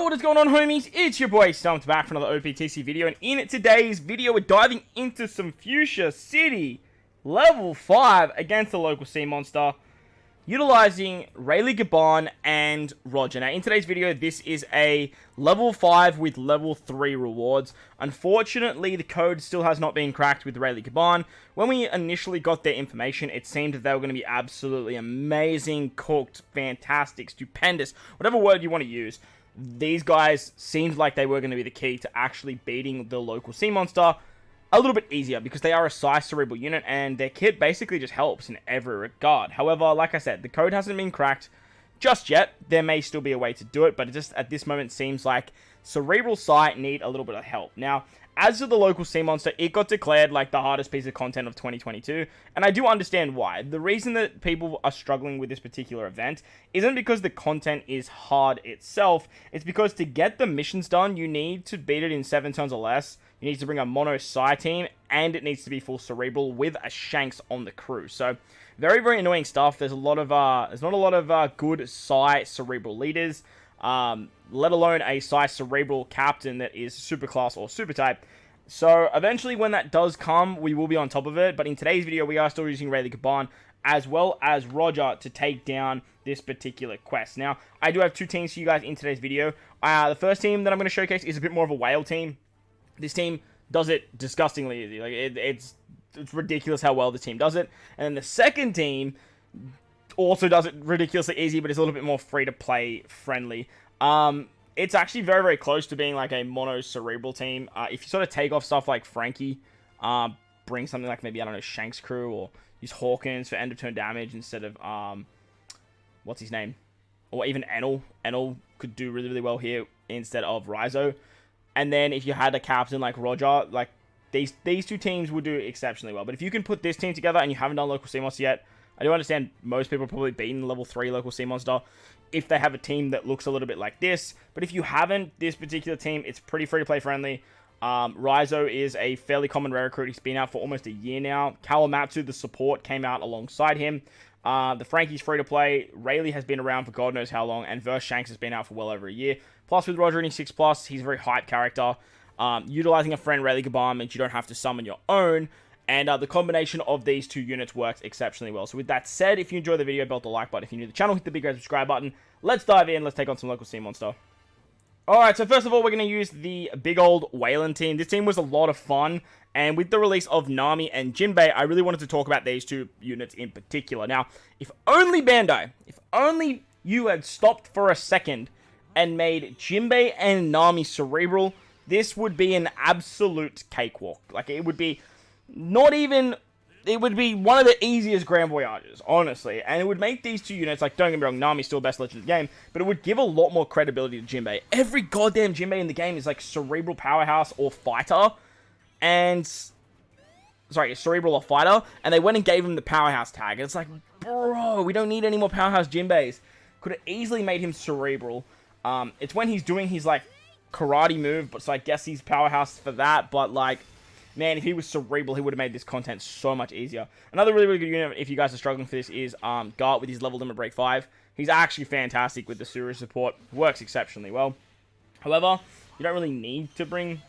What is going on, homies? It's your boy StumpD back for another OPTC video, and in today's video we're diving into some Fuchsia City level 5 against the local sea monster, utilizing RayBan and Roger. Now in today's video this is a level 5 with level 3 rewards. Unfortunately the code still has not been cracked with RayBan. When we initially got their information, it seemed that they were going to be absolutely amazing, cooked, fantastic, stupendous, whatever word you want to use. These guys seemed like they were going to be the key to actually beating the local sea monster a little bit easier, because they are a size cerebral unit and their kit basically just helps in every regard. However, like I said, the code hasn't been cracked just yet. There may still be a way to do it, but it just at this moment seems like cerebral sight need a little bit of help. Now, as to the local sea monster, it got declared like the hardest piece of content of 2022, and I do understand why. The reason that people are struggling with this particular event isn't because the content is hard itself, it's because to get the missions done, you need to beat it in 7 turns or less, you need to bring a mono psi team, and it needs to be full cerebral with a Shanks on the crew. So, very, very annoying stuff. There's not a lot of good psi cerebral leaders, let alone a psi cerebral captain that is super class or super type. So eventually when that does come, we will be on top of it. But in today's video, we are still using RayBan as well as Roger to take down this particular quest. Now, I do have 2 teams for you guys in today's video. The first team that I'm going to showcase is a bit more of a whale team. This team does it disgustingly easy. Like it's ridiculous how well the team does it. And then the second team also does it ridiculously easy, but it's a little bit more free-to-play friendly. It's actually very, very close to being like a mono cerebral team. If you sort of take off stuff like Frankie, bring something like maybe, I don't know, Shanks crew, or use Hawkins for end of turn damage instead of, what's his name? Or even Enel. Enel could do really, really well here instead of Raizo. And then if you had a captain like Roger, like these 2 teams would do exceptionally well. But if you can put this team together and you haven't done local sea monster yet, I do understand most people are probably beating level 3 local sea monster if they have a team that looks a little bit like this. But if you haven't, this particular team, it's pretty free-to-play friendly. Raizo is a fairly common rare recruit. He's been out for almost a year now. Kawamatsu, the support, came out alongside him. The Frankie's free-to-play. Rayleigh has been around for God knows how long, and Verse Shanks has been out for well over a year. Plus, with Roger in 6+, he's a very hype character. Utilizing a friend, RayBan, means you don't have to summon your own. And the combination of these 2 units works exceptionally well. So with that said, if you enjoyed the video, belt the like button. If you're new to the channel, hit the big red subscribe button. Let's dive in. Let's take on some local sea monster. Alright, so first of all, we're going to use the big old Wayland team. This team was a lot of fun. And with the release of Nami and Jinbei, I really wanted to talk about these 2 units in particular. Now, if only Bandai, if only you had stopped for a second and made Jinbei and Nami cerebral, this would be an absolute cakewalk. Like, it would be... it would be one of the easiest Grand Voyages, honestly. And it would make these 2 units, like, don't get me wrong, Nami's still best legend of the game, but it would give a lot more credibility to Jinbei. Every goddamn Jinbei in the game is, like, cerebral powerhouse or fighter. And... sorry, cerebral or fighter. And they went and gave him the powerhouse tag. And it's like, bro, we don't need any more powerhouse Jinbeis. Could have easily made him cerebral. It's when he's doing his, like, karate move, but so I guess he's powerhouse for that, but, like... man, if he was cerebral, he would have made this content so much easier. Another really, really good unit, if you guys are struggling for this, is Gart with his level limit break 5. He's actually fantastic with the Suru support. Works exceptionally well. However, you don't really need to bring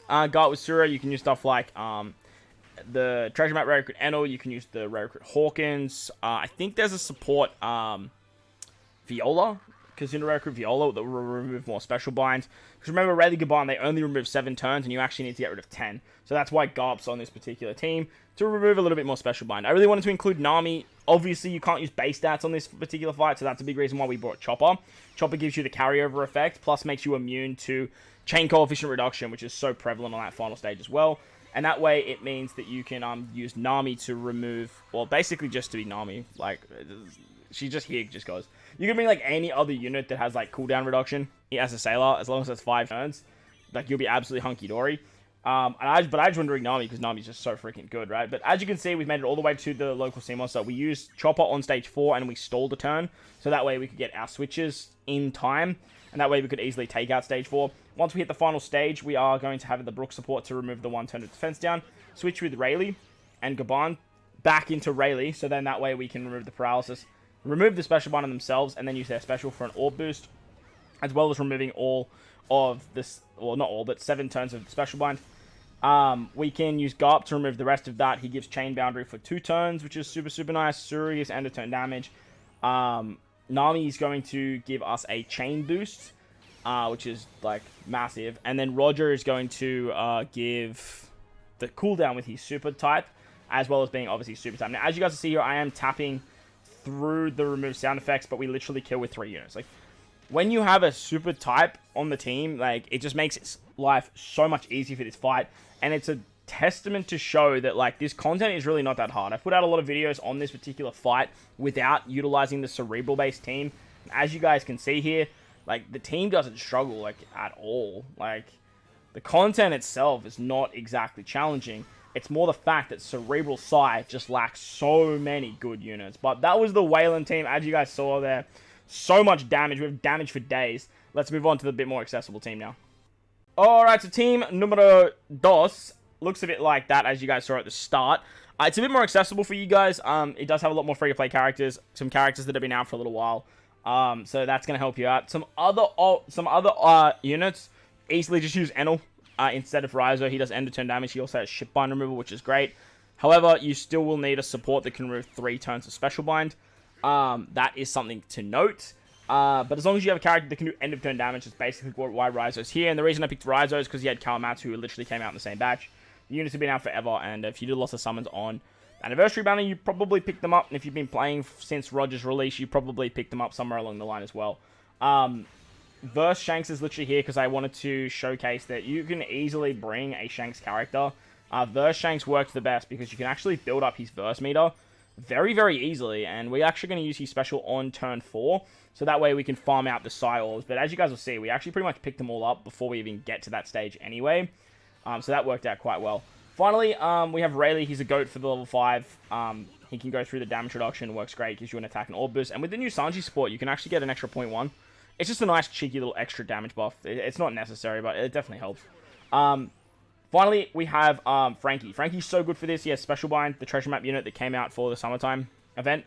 Gart with Suru. You can use stuff like the Treasure Map Rare Recruit Enel. You can use the Rare Recruit Hawkins. I think there's a support Viola. Casino Rare Recruit Viola that will remove more special binds. Because remember, RayBan, they only remove 7 turns, and you actually need to get rid of 10. So that's why Garp's on this particular team, to remove a little bit more special bind. I really wanted to include Nami. Obviously, you can't use base stats on this particular fight, so that's a big reason why we brought Chopper. Chopper gives you the carryover effect, plus makes you immune to chain coefficient reduction, which is so prevalent on that final stage as well. And that way, it means that you can use Nami to remove, well, basically just to be Nami. Like, she just here just goes. You can bring like any other unit that has like cooldown reduction as a sailor, as long as it's 5 turns. Like, you'll be absolutely hunky-dory. But I was wondering Nami, because Nami's just so freaking good, right? But as you can see, we've made it all the way to the local sea monster. We used Chopper on stage 4, and we stalled a turn. So that way we could get our switches in time. And that way we could easily take out stage 4. Once we hit the final stage, we are going to have the Brook support to remove the 1 turn of defense down. Switch with Rayleigh and Gaban back into Rayleigh. So then that way we can remove the paralysis. Remove the special bind on themselves, and then use their special for an orb boost. as well as removing all of this, well, not all, but 7 turns of special bind. We can use Garp to remove the rest of that. He gives Chain Boundary for 2 turns, which is super, super nice. Suri is end of turn damage. Nami is going to give us a Chain Boost, which is, like, massive. And then Roger is going to give the cooldown with his super type, as well as being, obviously, super type. Now, as you guys can see here, I am tapping through the remove sound effects, but we literally kill with 3 units. Like, when you have a super type on the team, like, it just makes life so much easier for this fight. And it's a testament to show that, like, this content is really not that hard. I've put out a lot of videos on this particular fight without utilizing the cerebral-based team. As you guys can see here, like, the team doesn't struggle, like, at all. Like, the content itself is not exactly challenging. It's more the fact that Cerebral side just lacks so many good units. But that was the Wayland team, as you guys saw there. So much damage. We have damage for days. Let's move on to the bit more accessible team now. Alright, so team numero dos looks a bit like that, as you guys saw at the start. It's a bit more accessible for you guys. It does have a lot more free-to-play characters. Some characters that have been out for a little while. So that's going to help you out. Some other units, easily just use Enel. Instead of Raizo, he does end of turn damage. He also has ship bind removal, which is great. However, you still will need a support that can remove 3 turns of special bind. That is something to note. But as long as you have a character that can do end of turn damage, that's basically why Raizo's here. And the reason I picked Raizo is because he had Kawamatsu, who literally came out in the same batch. The units have been out forever, and if you did lots of summons on Anniversary Banner, you probably picked them up. And if you've been playing since Roger's release, you probably picked them up somewhere along the line as well. Verse Shanks is literally here because I wanted to showcase that you can easily bring a Shanks character. Verse Shanks works the best because you can actually build up his verse meter very, very easily. And we're actually going to use his special on turn 4. So that way we can farm out the Psy Orbs. But as you guys will see, we actually pretty much picked them all up before we even get to that stage anyway. So that worked out quite well. Finally, we have Rayleigh. He's a GOAT for the level 5. He can go through the damage reduction. Works great. Gives you an attack and orb boost. And with the new Sanji support, you can actually get an extra 0.1. It's just a nice, cheeky little extra damage buff. It's not necessary, but it definitely helps. Finally, we have Frankie. Frankie's so good for this. He has Special Bind, the treasure map unit that came out for the summertime event.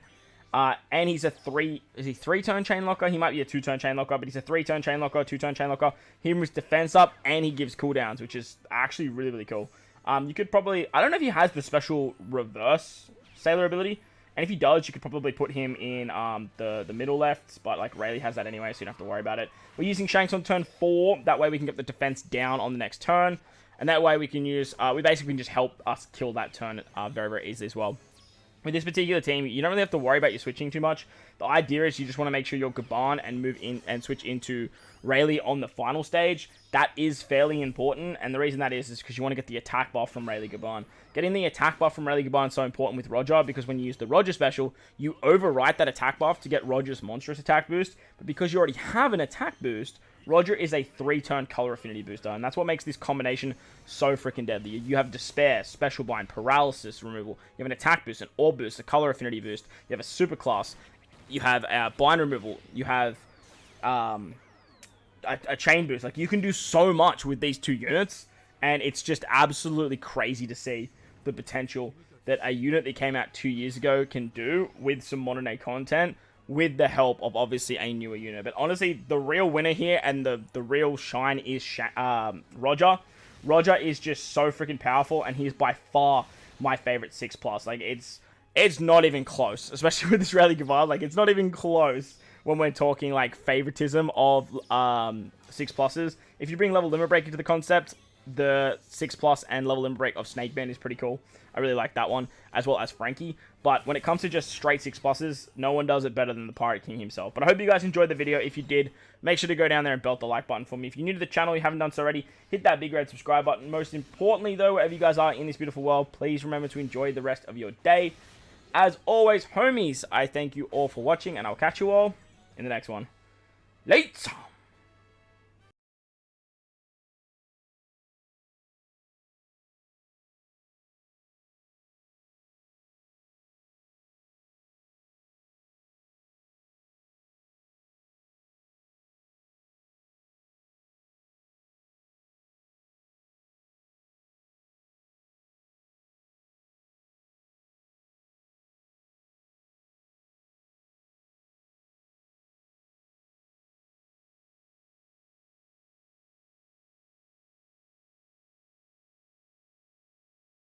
And he's a 3-turn chain locker? He might be a 2-turn chain locker, but he's a 3-turn chain locker, 2-turn chain locker. He moves defense up, and he gives cooldowns, which is actually really, really cool. You could probably... I don't know if he has the special reverse Sailor ability. And if he does, you could probably put him in the middle left. But, like, Rayleigh has that anyway, so you don't have to worry about it. We're using Shanks on turn 4. That way we can get the defense down on the next turn. And that way we can use... we basically can just help us kill that turn very, very easily as well. With this particular team, you don't really have to worry about your switching too much. The idea is you just want to make sure you're Gaban and move in and switch into Rayleigh on the final stage. That is fairly important, and the reason that is because you want to get the attack buff from Rayleigh Gaban. Getting the attack buff from Rayleigh Gaban is so important with Roger, because when you use the Roger special, you overwrite that attack buff to get Roger's monstrous attack boost, but because you already have an attack boost, Roger is a 3-turn color affinity booster, and that's what makes this combination so freaking deadly. You have Despair, Special Bind, Paralysis removal, you have an attack boost, an orb boost, a color affinity boost, you have a super class, you have bind removal, you have a chain boost. Like, you can do so much with these 2 units, and it's just absolutely crazy to see the potential that a unit that came out 2 years ago can do with some modern day content, with the help of obviously a newer unit. But honestly, the real winner here and the real shine is Roger. Roger is just so freaking powerful, and he's by far my favorite 6+. Like, it's not even close, especially with this Rayleigh Gaban. Like, it's not even close when we're talking like favoritism of 6+. If you bring level limit break into the concept, the 6+ and level limit break of Snakeband is pretty cool. I really like that one, as well as Frankie. But when it comes to just straight 6+, no one does it better than the Pirate King himself. But I hope you guys enjoyed the video. If you did, make sure to go down there and belt the like button for me. If you're new to the channel, you haven't done so already, hit that big red subscribe button. Most importantly, though, wherever you guys are in this beautiful world, please remember to enjoy the rest of your day. As always, homies, I thank you all for watching, and I'll catch you all in the next one. Later!